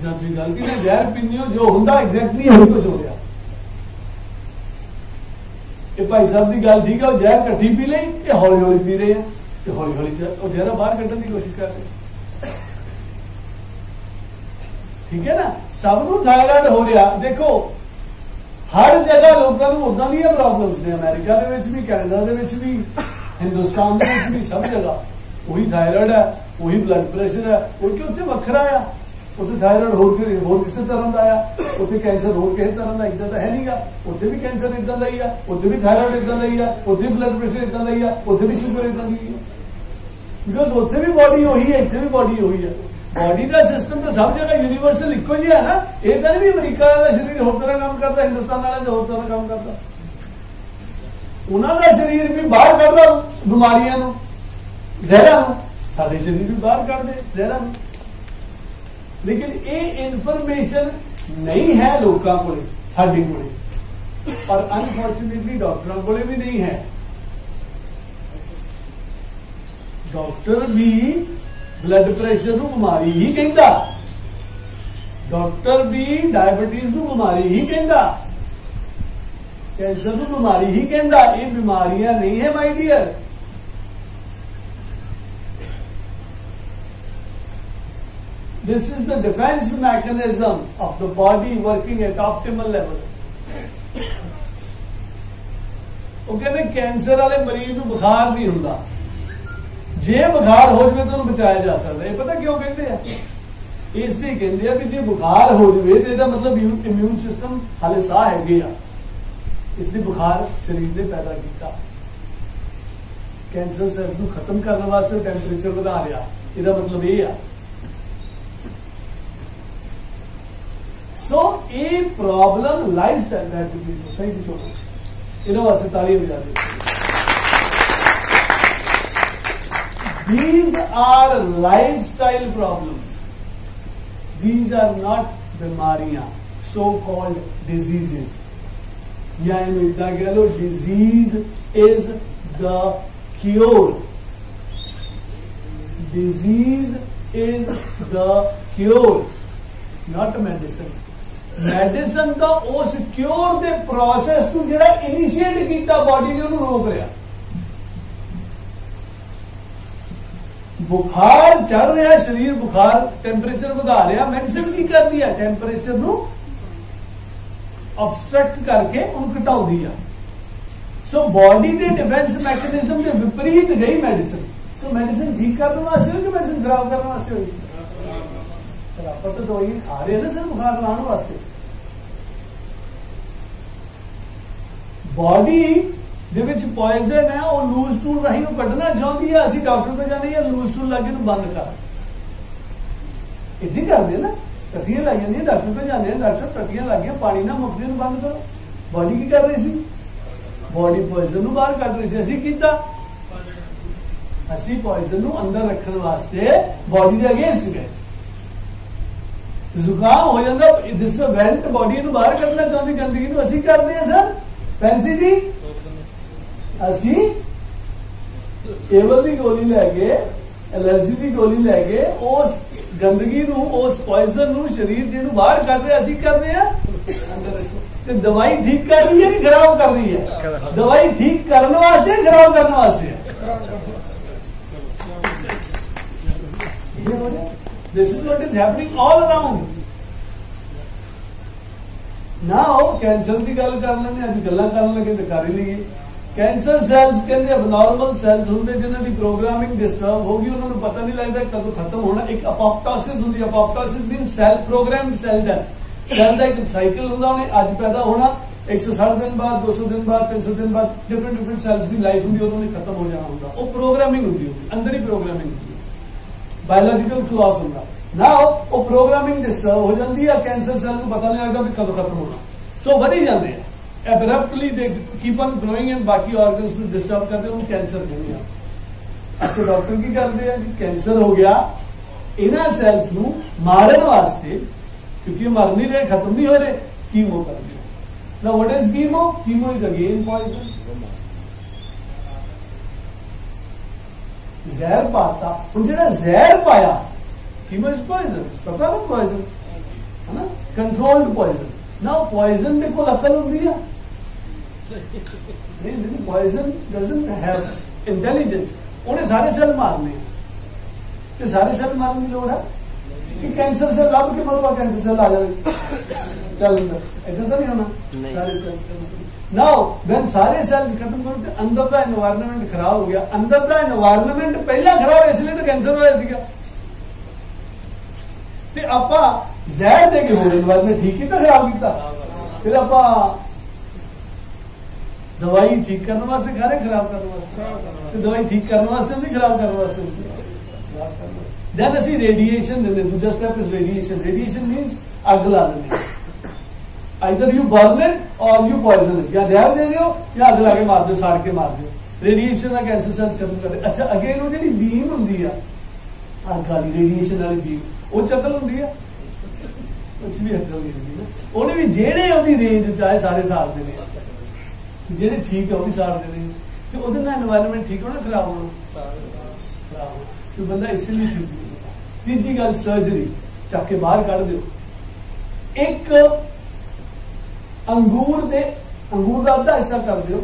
जिदा तुसीं गल की जहर पीने हो जो हुंदा एग्जैक्टली यही कुछ हो रहा। ये भाई साहब की गल ठीक है, जहर कट्ठी पी ली, ये हौली हौली पी रहे हैं, हौली हौली जहर बाहर कढ़ने की कोशिश कर रहे। ठीक है ना, सबनों थायराइड हो रहा। देखो हर जगह लोगों को उदा दी प्रॉब्लम्स ने, अमेरिका भी, कैनेडा भी, हिंदुस्तान भी, सब जगह वही थायराइड है, वही ब्लड प्रेशर है, क्योंकि उत्थे वखरा आ। उत्थे थायराइड होर किसी तरह का आया, उत्थे कैंसर होर किसी तरह का इदा तो है नहीं गा। उत्थे भी कैंसर इदा का ही है, उत्थे भी थायराइड इदा का ही है, उत्थे भी ब्लड प्रेशर इदा का ही है, उत्थे भी शुगर इदा की है। बिकॉज उत्थे भी बॉडी उही है, इतने भी बॉडी उही है। बॉडी का सिस्टम तो सब जगह यूनिवर्सल इको ही है ना। ये तो नहीं अमरीका का शरीर होर तरह काम करता, हिंदुस्तान वाले होर तरह काम करता। उन्होंने शरीर भी बाहर कढ़दा बीमारियां नूं, जहरां नूं, साडे शरीर भी बाहर कढ़ दे जहरां नूं। लेकिन ये इन्फॉर्मेशन नहीं है लोगों को, साडे कोले, और अनफॉर्चुनेटली डॉक्टरों को भी नहीं है। डॉक्टर भी ब्लड प्रेशर नूं बीमारी ही कहंदा, डॉक्टर भी डायबिटीज नूं बीमारी ही कहंदा, कैंसर नूं बीमारी ही कहंदा। ये बीमारियां नहीं है my dear. This is the defense mechanism of the body working at optimal level. वो कहते कैंसर वाले मरीज को बुखार नहीं होता, जे बुखार हो जाए तो बचाया जा सकता है। पता क्यों कहते हैं? इसलिए कहते हैं कि जो बुखार हो जाए तो इसका मतलब इम्यून सिस्टम हाले साह है गया, इसलिए बुखार शरीर ने पैदा किया। कैंसर सैल्स को खत्म करने वास्ते टेंपरेचर बढ़ा रहा, इसका मतलब ये है। So a problem lifestyle diabetes. Thank you so much. इन्होंने वास्ते ताली बजा दी। These are lifestyle problems. These are not बीमारियां, so-called diseases. या इन्हें इतना कह लो, disease is the cure. Disease is the cure, not medicine. Medicine का उस क्योर के प्रोसेस को जो इनिशिएट किया बॉडी ने उन्होंने रोक रहा। बुखार चढ़ रहा, शरीर बुखार टेंपरेचर बढ़ा रहा, मेडिसिन की कर दिया, टेंपरेचर को ऑब्स्ट्रक्ट करके उन घटा दिया। सो बॉडी के डिफेंस मैकेनिज्म के विपरीत गई मेडिसिन। सो मेडिसिन ठीक करने वास्ते हो कि मेडिसिन खराब करने वास्ते हुई? आप तो दवाई खा रहे हैं ना सर बुखार लाने वास्ते। बॉडी पॉइजन है, वो लूज टूल राही कढ़ना चाहती है, असं डॉक्टर को जाने लूज टूल लागे बंद कर, इतनी करते ना, टट्टियां लग जाए, डॉक्टर को जाने डॉक्टर टट्टियां लग गई, पानी ना मुक्ति बंद करो। बॉडी की कर रही थी? बॉडी पॉइजन बाहर कढ़ रही थी। असी किया, असी पॉइजन अंदर रखने वास्ते बॉडी के अगेंस्ट गए। जुकाम हो जाता, जिस वेंट बॉडी को बाहर कढ़ना चाहती गंदगी को, असी करते हैं सर फैंसी जी, असी एवल की गोली लैके, एलर्जी की गोली लैके उस गंदगी उस पॉइजन शरीर जी बाहर कर रहे, असी करते हैं अंदर रखो। दवाई ठीक कर रही है कि खराब कर रही है? दवाई ठीक करने वास्ते, खराब करने वास्ते। This is what is happening all around. Now cancer की गल कर लेंगे, अभी गल्लां करन लगे तो कर ही लईए। कैंसर सैल्स कहते अबनॉर्मल सैल्स होंगे जिन्हों की प्रोग्रामिंग डिस्टर्ब होगी, उन्होंने पता नहीं लगता कदों खत्म होना। एक अपोप्टोसिस होंगी, apoptosis mean cell programmed cell death. Cell का एक साइकिल होंगे, उन्हें अज पैदा होना, 160 दिन बाद, 200 दिन बाद, 300 दिन बाद डिफरेंट डिफरेंट सैल्स की लाइफ होंगी, उन्होंने खत्म हो जाना होगा। वो प्रोग्रामिंग होंगी, अंदर ही प्रोग्रामिंग होंगी, बायोलॉजिकल क्लॉक होगा ना। वो प्रोग्रामिंग डिस्टर्ब हो जाती है, कैंसर सेल को पता नहीं लगता भी कदों खत्म होना। सो बढ़ी जाते हैं abruptly, they keep on growing and बाकी ऑर्गन्स को डिस्टर्ब करते हैं, कैंसर कहते हैं। अच्छा डॉक्टर की करते हैं कि कैंसर हो गया, इन्हें सैल्स को मारने वास्ते, क्योंकि मर नहीं रहे, खत्म नहीं हो रहे, कीमो कर दिया। Now what is chemo? Chemo is again poison. जहर पाता, जो जहर पाया, कीमो इज पॉइजन, पता ना पॉइजन। है ना, कंट्रोल्ड पॉइजन। ना पॉइजन दे कोल अकल हुंदी है नहीं, पॉइजन डजंट हैव इंटेलिजेंस। उन्हें सारे सेल मारने, तो सारे सेल मारने की लोड़ है कि कैंसर सेल रब के मरवा कैंसर सेल आ जाए चल अंदर, ऐसा तो नहीं होना। सारे सेल नाउ व्हेन सारे सेल्स खत्म करो तो अंदर का एनवायरनमेंट खराब हो गया। अंदर का एनवायरनमेंट पहला खराब इसलिए तो कैंसर होया सीगा। ते आपां जहर दे के होर एनवायरनमेंट ठीक ही तो खराब किया। फिर आपां दवाई ठीक करने वास्ते खा रहे, खराब करने वास्ते। तो दवाई ठीक करने वास्ते नहीं, खराब करने वास्ते। देन असी रेडिएशन देने, दूसरा step is radiation. Radiation means अग ला देने। आइदर यू बर्न इट और यू पॉइजन इट, या जहर दे दो या अग ला के मार दो, साड़ के मार दो। रेडिएशन का कैंसर सेल्स खत्म कर दे। अच्छा अगेन वो जी बीम होंगी है अग वाली, रेडिएशन वाली बीम, वो चकल होंगी है, कुछ भी अकल नहीं होंगी ना। उन्हें भी जेड़े उसकी रेंज चाहे सारे साड़ देने, जेड़े ठीक है वो भी साड़ देने। तो वो एनवायरनमेंट ठीक होना, खराब होना, खराब होना। तो बंदा इसलिए ठीक नहीं होता। तीजी गल सर्जरी, चक के बाहर कढ़ दो। एक अंगूर का अद्धा हिस्सा कर दो,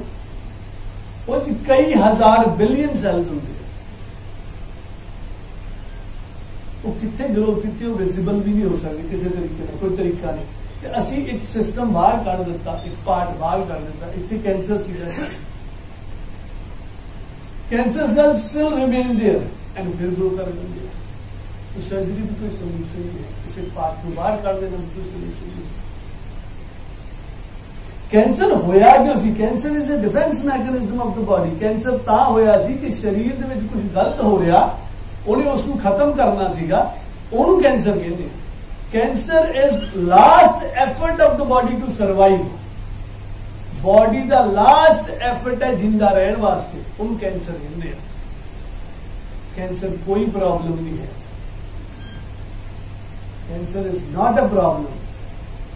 वो कई हजार बिलियन सैल्स होंगे, वो कितने ग्रो कितने विजिबल भी नहीं हो सकते किसी तरीके का, कोई तरीका नहीं। तो असी एक सिस्टम बाहर कर दिता, एक पार्ट बाहर कर दिता, इतने कैंसर सीधा, cancer cells still remain there and फिर ग्रो कर देंगे। तो सर्जरी भी कोई सोल्यूशन नहीं है, इसे पार्ट को बाहर कर देना कोई सोल्यूशन नहीं। कैंसर होया क्यों सी? Cancer is a defence mechanism of the body. Cancer ता होया सी कि शरीर दे विच कुछ गलत हो रहा, उन्हें उसको खत्म करना सीगा, उन्होंने कैंसर कहते हैं। Cancer is last effort of the body to survive. Body का लास्ट एफर्ट है जिंदा रहने वास्ते, उन कैंसर कहते हैं। कैंसर कोई प्रॉब्लम नहीं है, cancer is not a problem.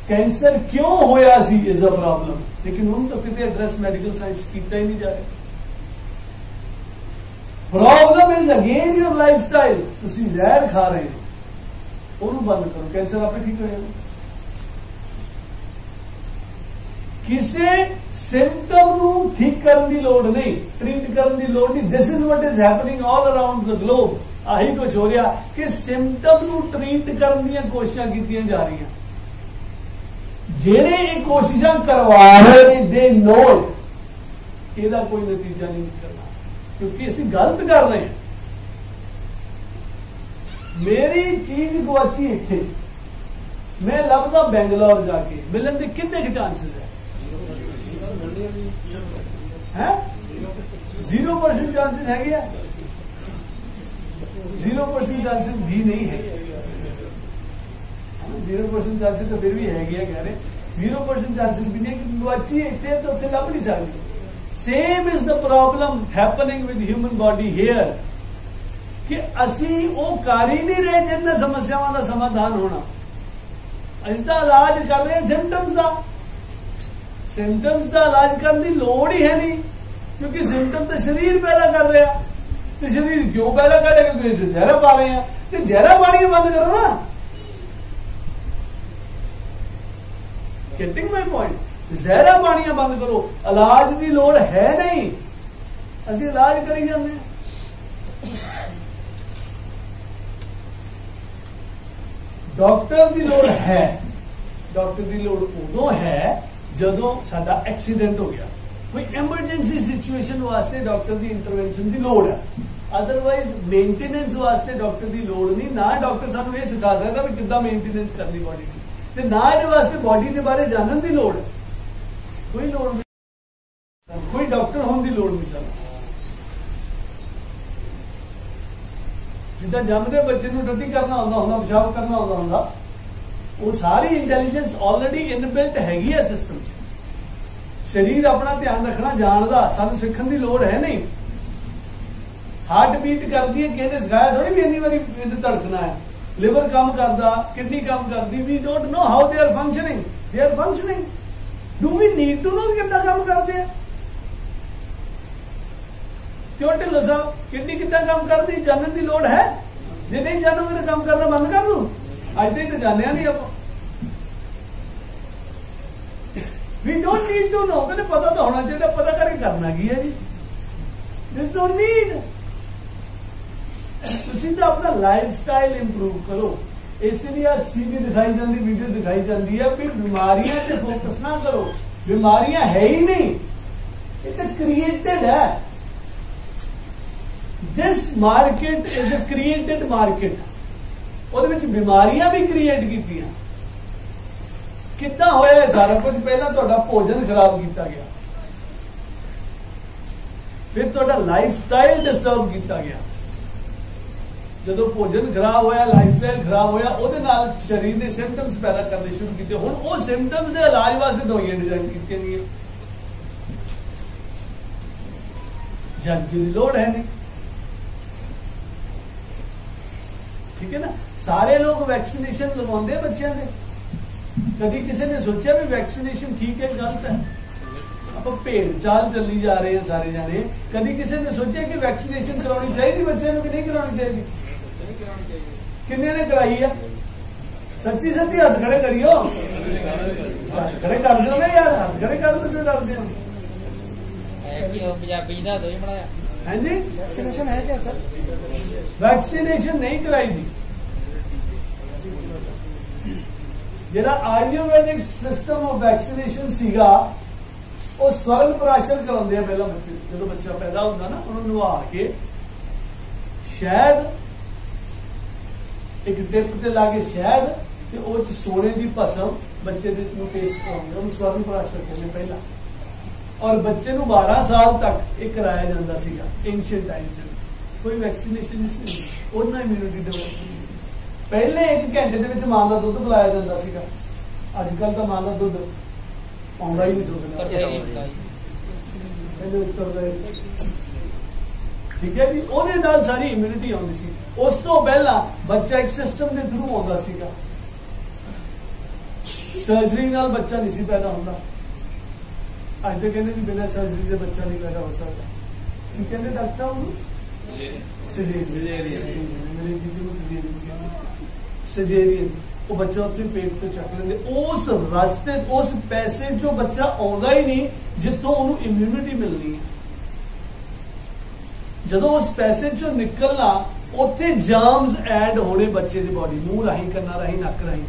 Cancer क्यों होया सी इज अ प्रॉब्लम, लेकिन उन तो कितने एड्रेस मेडिकल साइंस किया ही नहीं जा रहा। Problem is again your life style. तुम जहर खा रहे हो, उन्होंने बंद करो, कैंसर आपे ठीक हो जाएगा। किसी सिम्पटम नू ठीक करने की लोड़ नहीं, ट्रीट करने की लोड़ नहीं। This is what is happening all around the globe. आही कुछ हो रहा कि सिम्पटम नू ट्रीट करने की कोशिशें की जा रही हैं। जेड़े ये कोशिशें करवा रहे हैं दे नो इट, इसका कोई नतीजा नहीं निकलना, क्योंकि असं गलत कर रहे हैं। मेरी चीज गुआची इत्थे, मैं लभदा बेंगलोर जाके, मिलन के कितने चांसेस है? 0% चांसेस है, 0% चांसेस भी नहीं है। 0% चांसेस तो फिर भी है, कह रहे 0% चांसेस भी नहीं, क्योंकि गुआची इतने तो उत्थे लभ नहीं सकती। Same is the problem happening with human body here, कि असी वो कर ही नहीं रहे जिन समस्याओं का समाधान होना। इसका इलाज कर रहे हैं सिम्टम्स का। सिम्टम्स का इलाज करने की लोड़ ही है नहीं, क्योंकि सिम्टम तो शरीर पैदा कर रहा। तो शरीर क्यों पैदा कर रहा? क्योंकि इसे जहरा पा रहे हैं। तो जहरा पानी बंद करो ना। Getting my point? जहरा पानियां बंद करो, इलाज की लोड़ है नहीं, असं इलाज करी जाते। डॉक्टर की लोड़ है, डॉक्टर की लोड़ उदों है जदों साडा एक्सीडेंट हो गया, कोई एमरजेंसी सिचुएशन वास्ते डॉक्टर की इंटरवेंशन की लोड़ है। अदरवाइज मेंटेनेंस वास्ते डॉक्टर की लोड़ नहीं। ना डॉक्टर सानू ये सिखा सकता भी कितना मेंटेनेंस करनी बॉडी की, ना ये वास्ते बॉडी के बारे जानने की लोड़ है। कोई लोड़ नहीं, कोई डॉक्टर होने की लोड़ नहीं। सर जिदा जमदे बच्चे को टट्टी करना होंदा, पेशाब करना होंदा, वो सारी इंटेलिजेंस ऑलरेडी इनबिल्ट हैगी है सिस्टम। शरीर अपना ध्यान रखना जानता, सानू सीखने की लोड़ है नहीं। हार्ट बीट करती है, किसी ने सिखाया थोड़ी भी इन्नी बारी धड़कना है। लिवर काम करता, किडनी काम करती, we don't know how they are functioning. They are functioning. Do we need to know कितना काम करते हैं? क्यों ढिल्लो साहब किडनी कितना काम करती, जानने की लोड़ है? जे नहीं जानोगे तो काम करना बंद कर दू। अज तक तो जाने नहीं आप, we don't need to know, कहते पता तो होना चाहिए, पता करके करना की है जी, दिस डोंट नीड। तुम तो अपना लाइफ स्टाइल इंप्रूव करो। इसलिए सीधी दिखाई जाती वीडियो दिखाई जाती है भी बीमारियां से फोकस ना करो, बीमारियां है ही नहीं, ये तो क्रिएटेड है। This market is a created market, और बीमारियां भी क्रिएट की। कितना होया सारा कुछ, पहला तुहाडा भोजन खराब किया गया, फिर तुहाडा लाइफ स्टाइल डिस्टर्ब किया गया। जो भोजन खराब होया, लाइफ स्टाइल खराब होया, ਉਹਦੇ ਨਾਲ शरीर ने सिम्टम्स पैदा करने शुरू किए। हुण वो सिम्टम्स के इलाज वास्ते दवाइयां डिजाइन की गई, जबकि लोड़ है नहीं। ठीक है ना, सारे लोग वैक्सीनेशन लगवाते बच्चों के, कभी किसी ने सोचा भी वैक्सीनेशन ठीक है गलत है? आप भेड़ चाल चली जा रहे हैं सारे जाने। कभी किसी ने सोचा कि वैक्सीनेशन करानी चाहिए बच्चों को, नहीं करानी चाहिए? किन्ने ने कराई है? सच्ची सच्ची हाथ खड़े करियो, हाथ खड़े कर दो ना यार, हाथ खड़े कर दो, क्यों डरते हो? हाँ जी, वैक्सीनेशन है क्या सर? वैक्सीनेशन नहीं कराई थी। ਜਿਹੜਾ ਆਯੁਰਵੈਦਿਕ ਸਿਸਟਮ ਆਫ ਵੈਕਸੀਨੇਸ਼ਨ ਸੀਗਾ, ਉਹ ਸਵਰਨ ਪ੍ਰਾਸ਼ਨ ਕਰਾਉਂਦੇ ਆ ਪਹਿਲਾਂ ਬੱਚੇ, ਜਦੋਂ ਬੱਚਾ ਪੈਦਾ ਹੁੰਦਾ ਨਾ ਉਹਨੂੰ ਨਵਾ ਕੇ ਸ਼ਹਿਦ ਇੱਕ ਟਿਪ ਤੇ ਲਾ ਕੇ ਸ਼ਹਿਦ ਤੇ ਉਹ ਚ ਸੋਨੇ ਦੀ ਭਸਮ ਬੱਚੇ ਦੇ ਨੂੰ ਟੇਸਟ ਕਰਾਉਂਦੇ, ਉਹਨੂੰ ਸਵਰਨ ਪ੍ਰਾਸ਼ਨ ਕਹਿੰਦੇ ਪਹਿਲਾਂ। ਔਰ ਬੱਚੇ ਨੂੰ 12 ਸਾਲ ਤੱਕ ਇਹ ਕਰਾਇਆ ਜਾਂਦਾ ਸੀਗਾ ਐਂਸ਼ੀਅੰਟ ਟਾਈਮ ਦੇ ਵਿੱਚ, ਕੋਈ ਵੈਕਸੀਨੇਸ਼ਨ ਨਹੀਂ ਸੀ, ਉਹਨਾਂ ਇਮਿਊਨਿਟੀ ਡਿਵੈਲਪ। ਪਹਿਲੇ 1 ਘੰਟੇ ਦੇ ਵਿੱਚ ਮਾਂ ਦਾ ਦੁੱਧ ਪਿਲਾਇਆ ਜਾਂਦਾ ਸੀਗਾ, ਅੱਜ ਕੱਲ ਤਾਂ ਮਾਂ ਦਾ ਦੁੱਧ ਆਉਂਦਾ ਹੀ ਨਹੀਂ ਸੁਣਦਾ। ਠੀਕ ਹੈ ਜੀ, ਉਹਦੇ ਨਾਲ ਸਾਰੀ ਇਮਿਊਨਿਟੀ ਆਉਂਦੀ ਸੀ। ਉਸ ਤੋਂ ਪਹਿਲਾਂ ਬੱਚਾ ਇੱਕ ਸਿਸਟਮ ਦੇ ਥਰੂ ਆਉਂਦਾ ਸੀਗਾ, ਸਰਜਰੀ ਨਾਲ ਬੱਚਾ ਨਹੀਂ ਸੀ ਪੈਦਾ ਹੁੰਦਾ। ਅੱਜ ਤਾਂ ਕਹਿੰਦੇ ਵੀ ਬਿਨਾਂ ਸਰਜਰੀ ਦੇ ਬੱਚਾ ਨਹੀਂ ਪੈਦਾ ਹੋ ਸਕਦਾ। ਕੀ ਕਹਿੰਦੇ ਡਾਕਟਰ ਸਾਹਿਬ ਨੂੰ? सजेरियन। वो बच्चा अपने पेट तो चक लेंगे, उस रास्ते उस पैसे जो बच्चा आउंदा ही नहीं जिथों उन्होंने इम्यूनिटी मिलनी है। जदों उस पैसे चो निकलना उत्थे जाम्स ऐड होने बच्चे की बॉडी, मूंह राही, कन्ना राही, नक राही,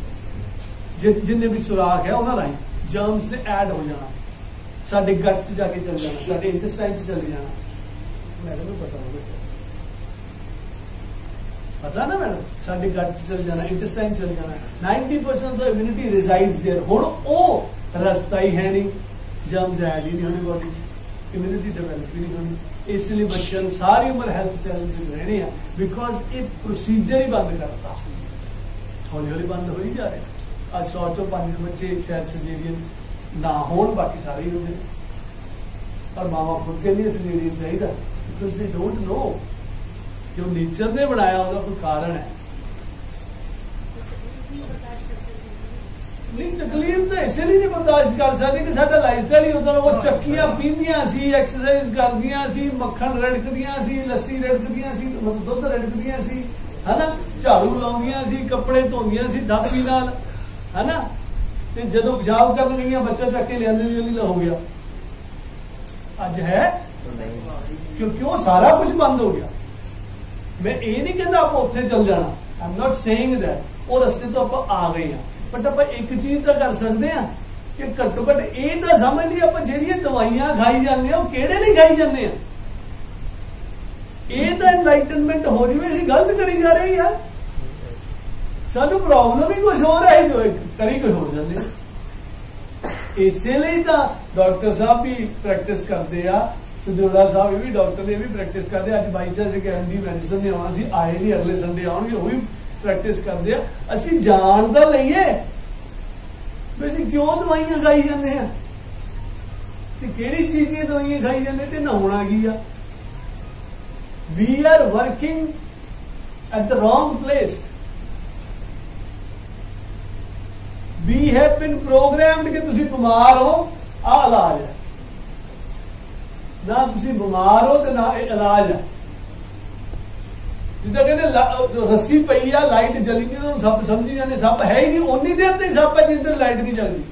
जिन्ने भी सुराख है उन्होंने राही जाम्स ने ऐड हो जाना, साडे गट च जाके चल जाना, साडे इंटेस्टाइन च चले जाना। मैडम को पता होगा, पता ना मैडम, साडे गट च चल जाना, इंटेस्टाइन चल जाना। 90% of the immunity resides there. हुण ओ रास्ता ही है नहीं, जर्म्स ऐड ही नहीं होने बॉडी, इम्यूनिटी डेवलप ही नहीं होनी। इसलिए बच्चों को सारी उम्र हेल्थ चैलेंजेस रहने हैं, बिकॉज ये प्रोसीजर ही बंद करता, हौली हौली बंद हो ही जा रहे। आज 100 चों 5 बच्चे शायद सजेरियन ना हो, बाकी सारे ही होंगे, और मावा खुद के लिए सजेरियन चाहिए, बिकॉज दे डोंट नो जो नेचर ने बनाया उसका कोई कारण है। नहीं, तकलीफ तो इसलिए नहीं बर्दाश्त कर सकते कि साडा लाइफस्टाइल ही होता। वो चक्कियां पींदियां सी, एक्सरसाइज करदियां सी, मक्खन रड़कदियां सी, लस्सी रड़कदियां सी, मतलब दुध रड़कदियां सी, है ना, झाड़ू लाउंदियां सी, कपड़े धोंदियां सी थापी नाल, है ना, ते जदों पेशाब करन गईयां बच्चा चक के लियांदे हो गया। अज है क्योंकि वो सारा कुछ बंद हो गया। मैं ये नहीं कहता आप उत्थे चल जाना, I am not saying that, वो रस्ते तो आप आ गए हैं, बट आप एक चीज तो कर सकते हैं कि घट्टो घट ये तो समझ ली आप जिहड़ियां दवाइयां खाई जाने वो किहड़े नहीं खाई जाने, ये तो एनलाइटनमेंट हो रही है, असीं गलत करी जा रहे हैं। सानू प्रॉब्लम ही कुछ हो रहा है, जो करी कुछ हो जाते। इसलिए तो डॉक्टर साहब भी प्रैक्टिस करते हैं, सजोड़ा साहब ये भी डॉक्टर ने भी प्रैक्टिस करते। अज बाई चांस एक MD मैडिसन ने आना सी, आए नहीं, अगले संडे आउणगे, वो भी प्रैक्टिस करते हैं। असीं जान तां लईए भी असीं क्यों दवाइयां खाई जांदे हैं, ते किहड़ी चीज दी दवाइयां खाई जांदे, ते नहाउणा की आ। We are working at the wrong place. We have been programmed कि तुसीं बीमार हो, आ इलाज है, ना तुसी बीमार हो तो ना इलाज है। जिदा कहते रस्सी पई आ, लाइट जली नहीं, तो सप समझी जाने सप है ही नहीं, उन्नी देर तक सप है जिन देर लाइट नहीं जलती।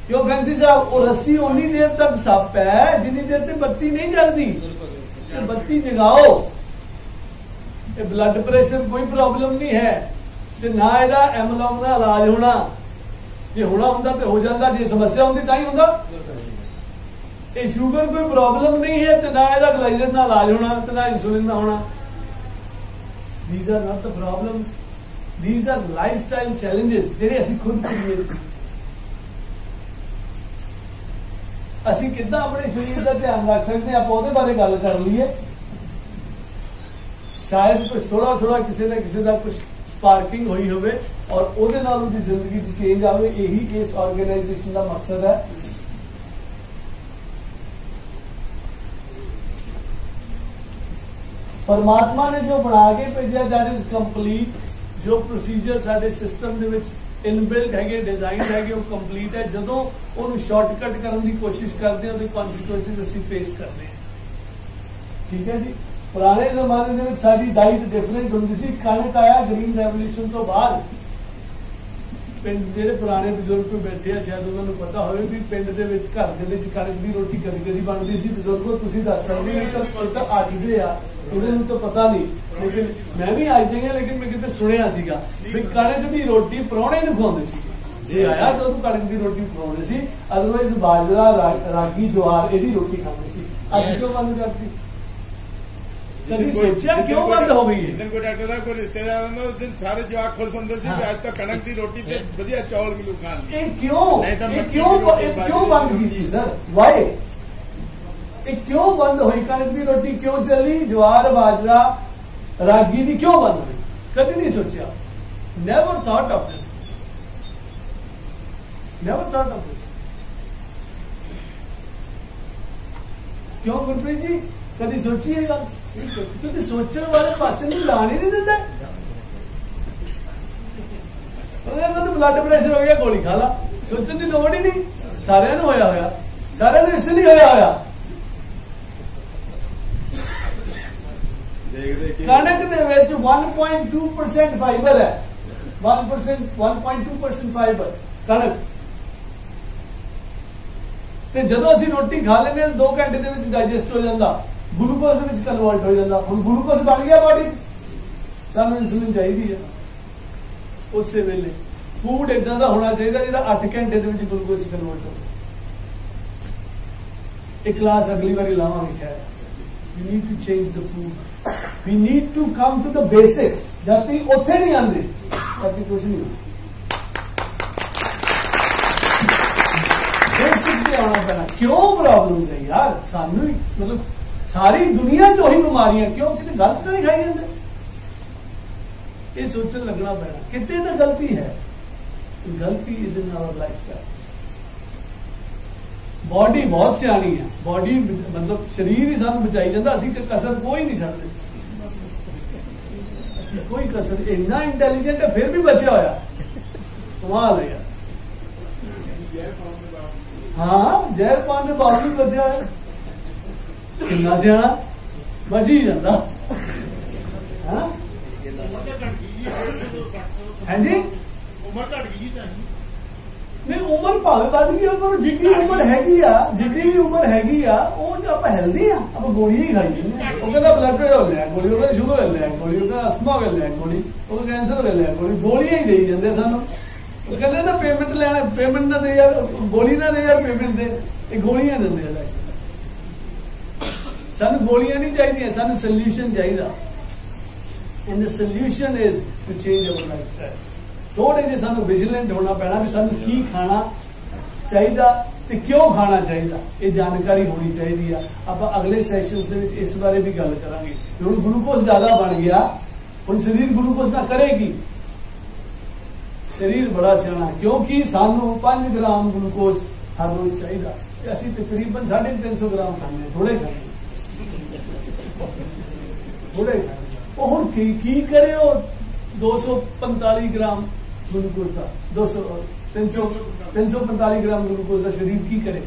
क्यों फैंसी साहब? वो रस्सी उन्नी देर तक सप है जिन्नी देर तक बत्ती नहीं जलती। बत्ती जगाओ। ब्लड प्रेशर कोई प्रॉब्लम नहीं है, ते ना ਇਹਦਾ एमलॉन्ग ਦਾ इलाज होना। जे होना ਹੁੰਦਾ ਤੇ हो जाता, जे समस्या होती तां ही ਹੁੰਦਾ। ये शुगर कोई प्रॉब्लम नहीं है, तो ना ਇਹਦਾ ग्लाइजर ना इलाज होना, तो ना इंसुलिन ना होना। These are not the problems. These are lifestyle challenges ਜਿਹੜੇ ਅਸੀਂ खुद क्रिएट ਕੀਤੇ। ਅਸੀਂ ਕਿੱਦਾਂ ਆਪਣੇ ਸਰੀਰ ਦਾ ਧਿਆਨ ਰੱਖ ਸਕਦੇ ਹਾਂ, ਆਪਾਂ ਉਹਦੇ ਬਾਰੇ ਗੱਲ ਕਰ ਲਈਏ। शायद कुछ थोड़ा थोड़ा किसी न किसी का कुछ स्पार्किंग हुई होवे और ਉਹਦੇ ਨਾਲ ਉਹਦੀ ਜ਼ਿੰਦਗੀ 'ਚ ਚੇਂਜ ਆਵੇ। ਇਹੀ ਇਸ ਆਰਗੇਨਾਈਜੇਸ਼ਨ ਦਾ ਮਕਸਦ ਹੈ। परमात्मा ने जो बना के भेजा दैट इज कंप्लीट। जो प्रोसीजर साडे सिस्टम दे विच इनबिल्ट है, डिजाइन है, वो कंप्लीट है। जदों उन्होंने शॉर्टकट करने की कोशिश करते हैं, उसके कॉन्सिक्वेंसेस असीं फेस करते हैं। ठीक है जी। पुराने जमाने में सारी डाइट डिफरेंट होंदी सी। कणक आया ग्रीन रेवोल्यूशन तो बाद, पिंड ਜਿਹੜੇ ਪੁਰਾਣੇ ਬਜ਼ੁਰਗ ਕੋਈ ਬੈਠੇ ਆ, ਸ਼ਾयद ਉਹਨਾਂ ਨੂੰ ਪਤਾ ਹੋਵੇ ਵੀ ਪਿੰਡ ਦੇ ਵਿੱਚ ਘਰ ਦੇ ਵਿੱਚ ਕਣਕ ਦੀ ਰੋਟੀ ਕਦੀ ਕਦੀ ਬਣਦੀ ਸੀ। ਬਜ਼ੁਰਗੋ ਤੁਸੀਂ ਦੱਸ ਸਕਦੇ ਹੋ, ਇਹ ਤਾਂ ਅੱਜ ਦੇ ਆ, ਇਹਨਾਂ ਨੂੰ ਤਾਂ ਪਤਾ ਨਹੀਂ, ਲੇਕਿਨ ਮੈਂ ਵੀ ਅੱਜ ਦੇ, ਲੇਕਿਨ ਮੈਂ ਕਿਤੇ ਸੁਣਿਆ ਸੀਗਾ ਵੀ ਕਣਕ ਦੀ ਰੋਟੀ ਪ੍ਰਾਹੁਣੇ ਨੂੰ ਖਵਾਉਂਦੇ ਸੀ। ਜੇ ਆਇਆ ਤਾਂ ਉਹਨੂੰ ਕਣਕ ਦੀ ਰੋਟੀ ਖਵਾਉਂਦੇ ਸੀ, ਅਦਰਵਾਈਜ਼ ਬਾਜਰਾ, ਰਾਗੀ, ਜਵਾਰ ਇਹਦੀ ਰੋਟੀ ਖਾਂਦੇ ਸੀ। ਅੱਜ ਕਿਉਂ ਬੰਦ ਕਰਤੀ? कभी सोचा क्यों बंद हो गई? जिस दिन कोई डॉक्टर साहब कोई रिश्तेदार होंगे उस दिन सारे जवाब खुश होंगे सी आज तो कणक की रोटी पे बढ़िया चौल मिलू खान। क्यों बंद की थी सर? वाई क्यों बंद हुई? कणक की रोटी क्यों चली? ज्वार, बाजरा, रागी की क्यों बंद हुई? कभी नहीं सोचा। Never thought of this, never thought of this. क्यों गुरप्रीत जी कभी सोची है गल? क्योंकि सोचने वाले पासे नहीं लाने नहीं देता। ब्लड प्रेशर हो गया, गोली खा ला, सोचने की लोड़ ही नहीं। सारे होया होया, सारे इसलिए होया होया। कणक दे विच 1.2% फाइबर है। 1.2% फाइबर कणक। ते जदों असीं रोटी खा लेंगे 2 घंटे दे विच डाइजेस्ट हो जाता, ग्लूकोज में कन्वर्ट हो जाता। हम ग्लूकोज बन गया बॉडी, सानू इंसुलिन चाहिए है। उस वेले फूड इदा का होना चाहिए जिहदा 8 घंटे के ग्लूकोज कन्वर्ट हो। एक क्लास अगली बार लावांगे। खैर, we need to change the food, we need to come to the basics. जब तक उत्थे नहीं आते तब तक कुछ नहीं होता। बेसिक पे आना पैना। क्यों प्रॉब्लम है यार? सानू मतलब सारी दुनिया च वही बीमारियां, क्यों? कितने गलत तो नहीं खाई जाते? ये सोचने लगना पैना, कितने तो गलती है। गलती is in our lifestyle. Body बहुत सियानी है, बॉडी मतलब शरीर ही सानू बचाई जाता। असीं कसर कोई नहीं छड्डदे, असीं कोई कसर। इन्ना इंटैलीजेंट है फिर भी बचा होया, कमाल है यार। हाँ, जहर पाने के बावजूद बचा है। कितना सियाना बची जाता है जी। नहीं उम्र भावे बद गई, पर जितनी उम्र हैगी आ, जितनी भी उम्र हैगी आ, आप हेल्दी आ, आप गोली ही खाई जाने। वो कहता ब्लड प्रेशर हो लिया गोली, वो शुगर हो लिया गोली, वो अस्थमा हो लिया गोली, वो कैंसर हो लिया गोली, गोलियां ही दे जाते सानू। वो कहते ना पेमेंट लेना, पेमेंट ना दे यार, गोली ना दे यार, पेमेंट दे, ये गोलियां देंगे। सानू गोलियां नहीं चाहिए, सानू सोल्यूशन चाहिए। And the solution is to change our lifestyle. थोड़े जे सानू विजिलेंट होना पैना भी सानू की खाना चाहिए ते क्यों खाना चाहिए, ये जानकारी होनी चाहिए। आप अगले सैशन से इस बारे भी गल करांगे। हुण ग्लूकोज ज्यादा बन गया, हुण शरीर ग्लूकोज ना करेगी। शरीर बड़ा सियाना, क्योंकि सानू 5 ग्राम ग्लूकोज हर रोज चाहिए। असीं तकरीबन 350 ग्राम खाने, थोड़े खाने, थोड़े खाने। वो हुण की करे? 245 ग्राम ग्लूकोज का, 345 ग्राम ग्लूकोज का शरीर की करे?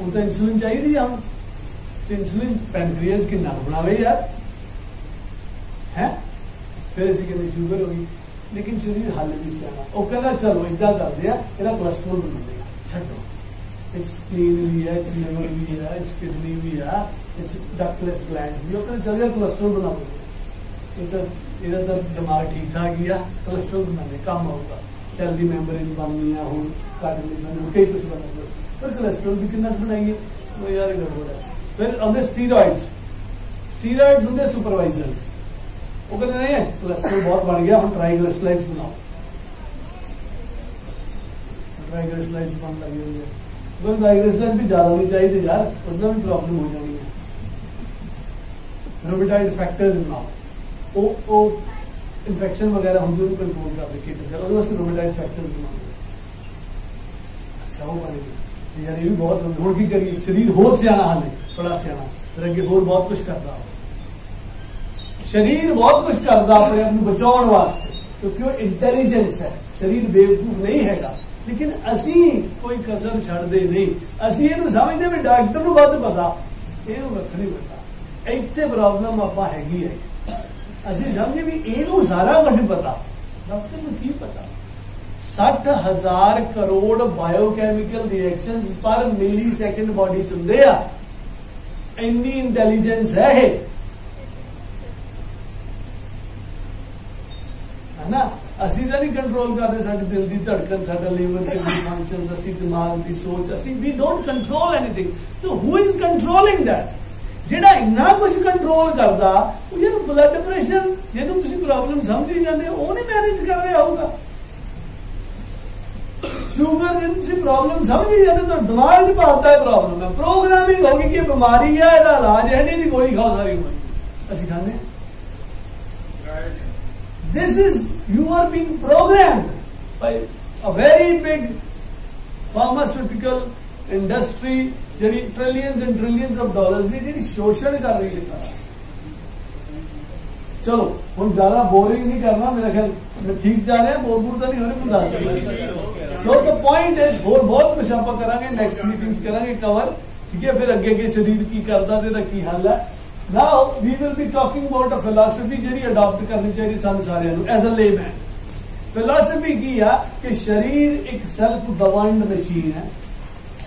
उन तो इंसुलिन चाहिए। हम तो इंसुलिन पैनक्रियाज कि बनावे यार है, फिर इसी कहते शुगर होगी। लेकिन शरीर हाल भी सियाना, वो कहना चलो इदा कर दिया, तेरा कोलेस्ट्रोल बना देगा। छड्डो, स्प्लीन भी है, लिवर भी है, किडनी भी है, डक्टलेस ग्लैंड्स भी, कहते चल गया कोलेस्ट्रॉल बनाओ, इधर तो दिमाग ठीक ठाक ही है, कोलेस्ट्रॉल बनाने काम होगा, सैल की मैंबरेन बननी है, हूँ कट नहीं बननी, कई कुछ बनना, पर कोलेस्ट्रॉल भी कितना बनाइए, तो यार गड़बड़ है। फिर आते स्टीरॉइड्स, स्टीरॉइड्स होंगे सुपरवाइजर्स, वो कहते नहीं कोलेस्ट्रॉल बहुत बढ़ गया, हम ट्राइग्लिसराइड्स बनाओ, ट्राइग्लिसराइड्स बन लगे हुए, तो ट्राइग्लिसराइड भी ज्यादा नहीं चाहिए यार, उसमें भी प्रॉब्लम हो जानी है। रूमेटॉइड फैक्टर्स बनाओ, वो इन्फेक्शन वगैरह होंगे उनको कंट्रोल कर देखे, और रूमेटॉइड फैक्टर्स बनाओ, अच्छा वो बनेगी यार, ये भी बहुत होड़ की करिए, शरीर होर सियाना हाले बड़ा सियाना, फिर अगे होर बहुत कुछ करता हो, शरीर बहुत कुछ करता अपने आप को बचाने वास्ते, क्योंकि वो इंटेलिजेंस है, शरीर बेवकूफ नहीं हैगा, लेकिन असी कोई कसर छड़ते नहीं, असी ये समझते भी डॉक्टर को वध पता, ये कख नहीं पता, इतने प्रॉब्लम आप हैगी है, असी समझे भी ये सारा कुछ पता, डॉक्टर को की पता, 60,000 करोड़ बायोकैमिकल रिएक्शन पर मिली सैकेंड बॉडी च हुंदे आ, इन्नी इंटैलीजेंस है ना। असी तो नहीं कंट्रोल करते साडी दिल की धड़कन, साडा लीवर के फंक्शन, असी दिमाग की सोच, असी वी डोंट कंट्रोल एनीथिंग, तो हु इज कंट्रोलिंग दैट? जिहड़ा इन्ना कुछ कंट्रोल करता, ये ब्लड प्रेशर जिहनूं तुसीं प्रॉब्लम समझी जांदे हो, वो नहीं मैनेज कर रहा होगा, शुगर जिनसी प्रॉब्लम समझी जाते तो दिमाग च पाता है प्रॉब्लम है, प्रोग्रामिंग होगी कि बीमारी है, इसका इलाज है नहीं, गोली खाओ सारी उम्र असि खाने। This is you are being programmed by a very big pharmaceutical industry, जी trillions and trillions of dollars की जी शोषण कर रही है सारा। चलो हम ज्यादा बोरिंग नहीं करना, मेरा ख्याल मैं ठीक जा रहे हैं, बोर तो नहीं हो रहे। सो द पॉइंट इज और बहुत कुछ आप करेंगे, नेक्स्ट मीटिंग करेंगे कवर, ठीक है। फिर अगे के शरीर की करता तो की हल है। Now we will be talking about a philosophy जी अडॉप्ट करनी चाहिए सानू सारियां एज अ लेमैन। फिलॉसफी की है कि शरीर एक सेल्फ गवर्नड मशीन है,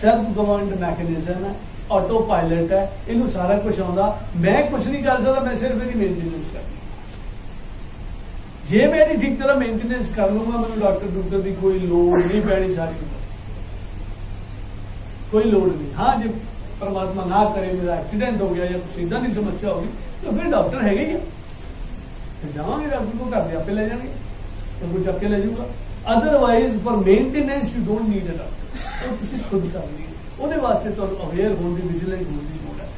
सेल्फ गवर्नड मैकेनिज्म है, ऑटो पायलट है, इनू सारा कुछ आता, मैं कुछ नहीं कर सकता, मैं सिर्फ इहदी मेनटेनेंस करनी। जे मैं ठीक तरह मेंटेनेंस कर लूंगा, मैं डॉक्टर की कोई लोड़ नहीं पैनी, सारी कोई लोड़ नहीं। हाँ जी परमात्मा ना करे मेरा एक्सीडेंट हो गया या कुछ इदा की समस्या होगी तो फिर डॉक्टर है ही, फिर जावांगे डॉक्टर को, घर आपे ले जाएंगे तो कुछ आपके ले जाऊंगा। Otherwise for maintenance you don't need a doctor, तो तुम खुद कर लीजिए, वो वास्ते तो अवेयर होने की, विजिलेंट होने की लोड़ है।